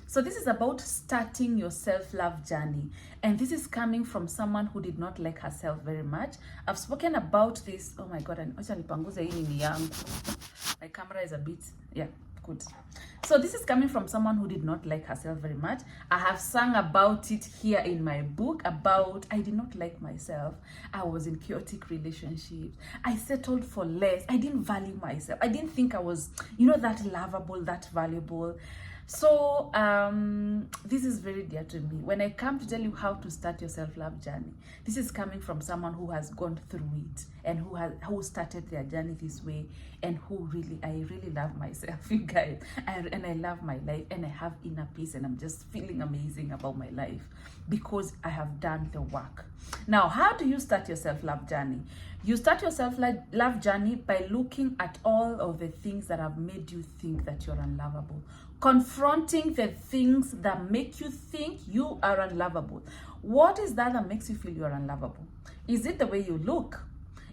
So this is about starting your self-love journey. And this is coming from someone who did not like herself very much. I've spoken about this. Oh my God, my camera is a bit, yeah, good. So this is coming from someone who did not like herself very much. I have sung about it here in my book about I did not like myself. I was in chaotic relationships. I settled for less. I didn't value myself. I didn't think I was, that lovable, that valuable. So this is very dear to me. When I come to tell you how to start your self-love journey, this is coming from someone who has gone through it and who started their journey this way, and I really love myself, you guys. And I love my life, and I have inner peace, and I'm just feeling amazing about my life because I have done the work. Now, how do you start your self-love journey? You start your self-love journey by looking at all of the things that have made you think that you're unlovable. Confronting the things that make you think you are unlovable. What is that makes you feel you are unlovable? Is it the way you look?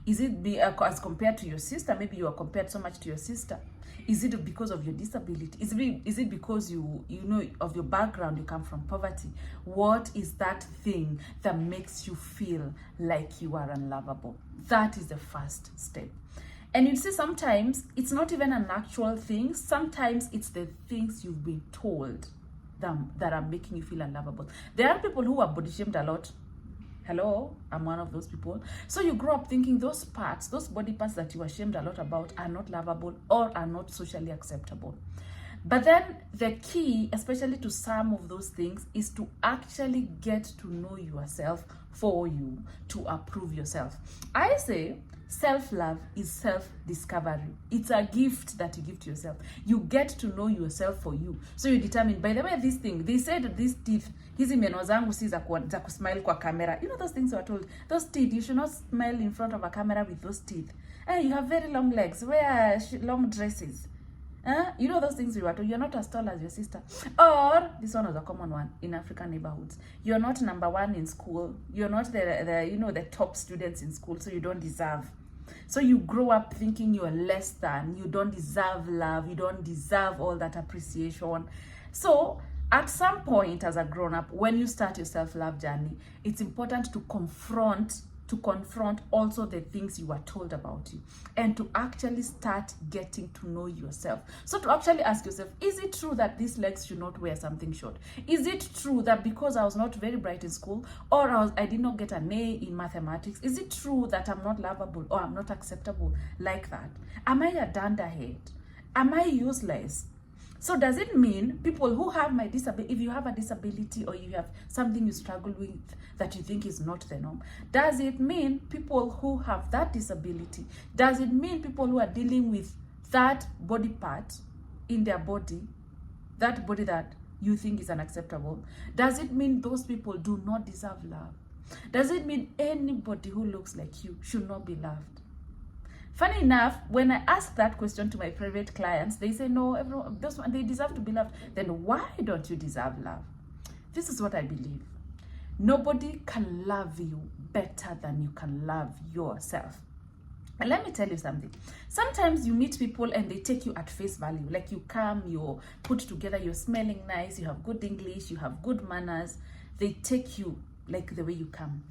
Is it as compared to your sister? Maybe you are compared so much to your sister. Is it because of your disability? Is it because you know of your background, you come from poverty? What is that thing that makes you feel like you are unlovable? That is the first step. And you see, sometimes it's not even an actual thing. Sometimes it's the things you've been told that are making you feel unlovable. There are people who are body shamed a lot. Hello, I'm one of those people. So you grow up thinking those body parts that you are shamed a lot about are not lovable or are not socially acceptable. But then the key, especially to some of those things, is to actually get to know yourself for you, to approve yourself. I say self-love is self-discovery. It's a gift that you give to yourself. You get to know yourself for you. So you determine, by the way, this thing, they said these teeth, hizi meno zangu si za kusmile kwa camera. You know those things you are told. Those teeth, you should not smile in front of a camera with those teeth. Hey, you have very long legs. Wear long dresses. You know those things you are told. You're not as tall as your sister. Or, this one was a common one in African neighborhoods. You're not number one in school. You're not the top students in school, so you don't deserve. So you grow up thinking you're less than, you don't deserve love, you don't deserve all that appreciation. So at some point as a grown-up, when you start your self-love journey, it's important to confront also the things you are told about you, and to actually start getting to know yourself. So to actually ask yourself, is it true that these legs should not wear something short? Is it true that because I was not very bright in school, or I did not get an A in mathematics, is it true that I'm not lovable or I'm not acceptable like that? Am I a dunderhead? Am I useless? So does it mean people who have my disability, if you have a disability or you have something you struggle with that you think is not the norm, does it mean people who have that disability, does it mean people who are dealing with that body part in their body, that body that you think is unacceptable, does it mean those people do not deserve love? Does it mean anybody who looks like you should not be loved? Funny enough, when I ask that question to my private clients, they say, no, everyone, they deserve to be loved. Then why don't you deserve love? This is what I believe. Nobody can love you better than you can love yourself. And let me tell you something. Sometimes you meet people and they take you at face value. Like you come, you're put together, you're smelling nice, you have good English, you have good manners. They take you like the way you come,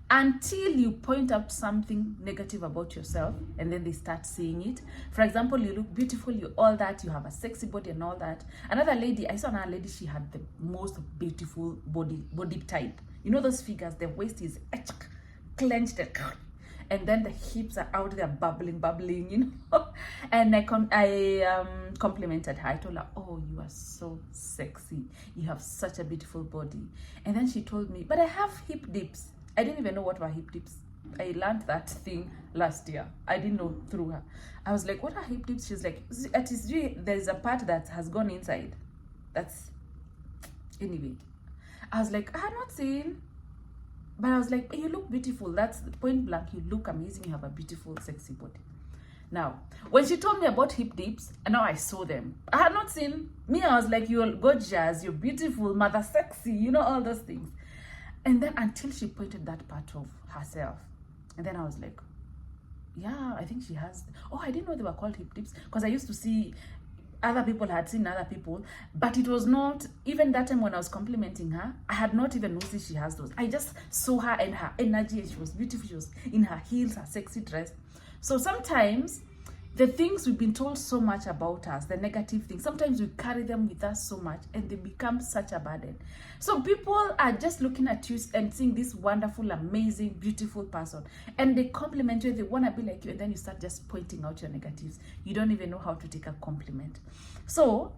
until you point out something negative about yourself, and then they start saying it. For example, you look beautiful, you all that, you have a sexy body and all that. Another lady, I saw another lady, she had the most beautiful body type. You know those figures, the waist is clenched and then the hips are out there bubbling, you know. And I complimented her. I told her, oh, you are so sexy. You have such a beautiful body. And then she told me, but I have hip dips. I didn't even know what were hip dips. I learned that thing last year. I didn't know through her. I was like, what are hip dips? She's like, at least there's a part that has gone inside. That's, anyway. I was like, I had not seen. But I was like, you look beautiful. That's point blank. You look amazing. You have a beautiful, sexy body. Now, when she told me about hip dips, and now I saw them. I had not seen. Me, I was like, you're gorgeous. You're beautiful. Mother sexy. You know, all those things. And then until she pointed that part of herself. And then I was like, yeah, I think she has. Oh, I didn't know they were called hip dips. Because I used to see other people had seen other people, but it was not, even that time when I was complimenting her, I had not even noticed she has those. I just saw her and her energy, and she was beautiful, she was in her heels, her sexy dress. So sometimes the things we've been told so much about us, the negative things, sometimes we carry them with us so much and they become such a burden. So people are just looking at you and seeing this wonderful, amazing, beautiful person, and they compliment you, they want to be like you, and then you start just pointing out your negatives. You don't even know how to take a compliment. So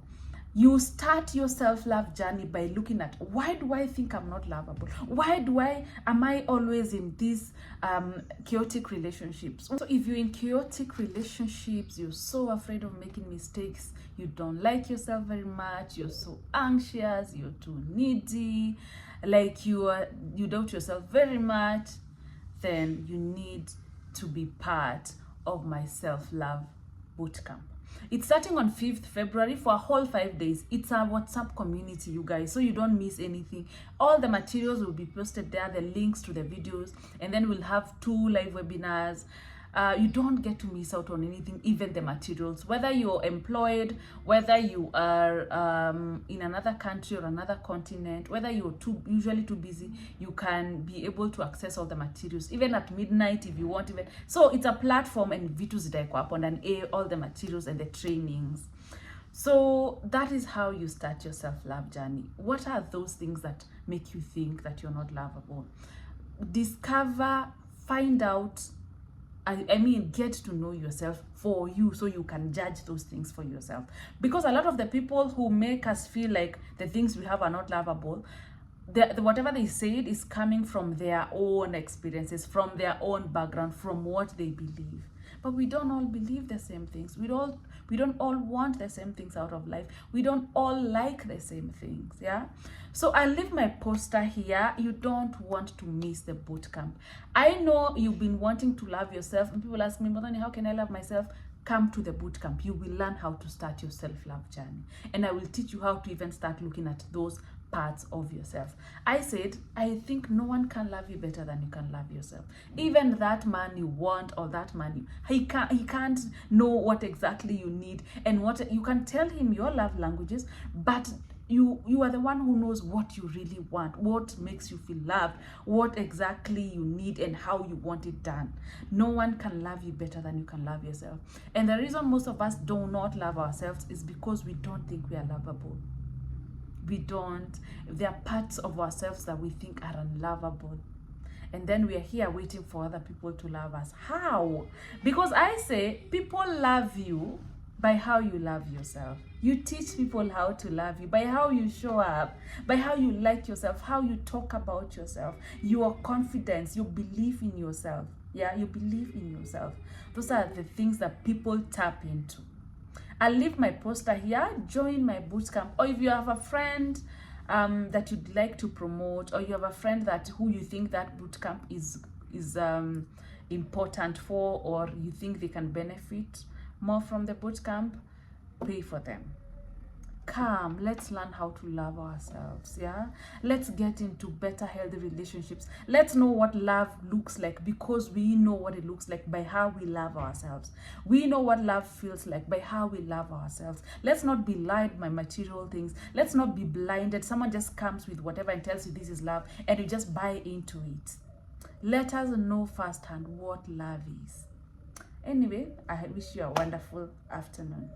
you start your self-love journey by looking at, why do I think I'm not lovable? Am I always in these chaotic relationships? So if you're in chaotic relationships, you're so afraid of making mistakes, you don't like yourself very much, you're so anxious, you're too needy, like you doubt yourself very much, then you need to be part of my self-love bootcamp. It's starting on 5th February for a whole 5 days. It's a WhatsApp community, you guys, so you don't miss anything. All the materials will be posted there, the links to the videos, and then we'll have 2 live webinars. You don't get to miss out on anything, even the materials. Whether you're employed, whether you are in another country or another continent, whether you're usually too busy, you can be able to access all the materials, even at midnight if you want. Even so, it's a platform, and vitus upon and all the materials and the trainings. So that is how you start your self-love journey. What are those things that make you think that you're not lovable? Discover, find out, I mean, get to know yourself for you, so you can judge those things for yourself. Because a lot of the people who make us feel like the things we have are not lovable, whatever they said is coming from their own experiences, from their own background, from what they believe. But we don't all believe the same things. We don't all want the same things out of life. We don't all like the same things, yeah? So I'll leave my poster here. You don't want to miss the bootcamp. I know you've been wanting to love yourself, and people ask me, Madhani, how can I love myself? Come to the bootcamp. You will learn how to start your self-love journey. And I will teach you how to even start looking at those parts of yourself. I said, I think no one can love you better than you can love yourself. Even that man you want, or that man he can't know what exactly you need, and what you can tell him your love languages, but you are the one who knows what you really want, what makes you feel loved, what exactly you need, and how you want it done. No one can love you better than you can love yourself. And the reason most of us do not love ourselves is because we don't think we are lovable. We don't. There are parts of ourselves that we think are unlovable, and then we are here waiting for other people to love us. How? Because I say people love you by how you love yourself. You teach people how to love you by how you show up, by how you like yourself, how you talk about yourself, your confidence, your belief in yourself. Yeah, you believe in yourself. Those are the things that people tap into. I'll leave my poster here. Join my bootcamp, or if you have a friend that you'd like to promote, or you have a friend who you think that bootcamp is important for, or you think they can benefit more from the bootcamp, pay for them. Come, let's learn how to love ourselves. Yeah, let's get into better, healthy relationships. Let's know what love looks like, because we know what it looks like by how we love ourselves. We know what love feels like by how we love ourselves. Let's not be lied by material things. Let's not be blinded. Someone just comes with whatever and tells you this is love, and you just buy into it. Let us know firsthand what love is. Anyway, I wish you a wonderful afternoon.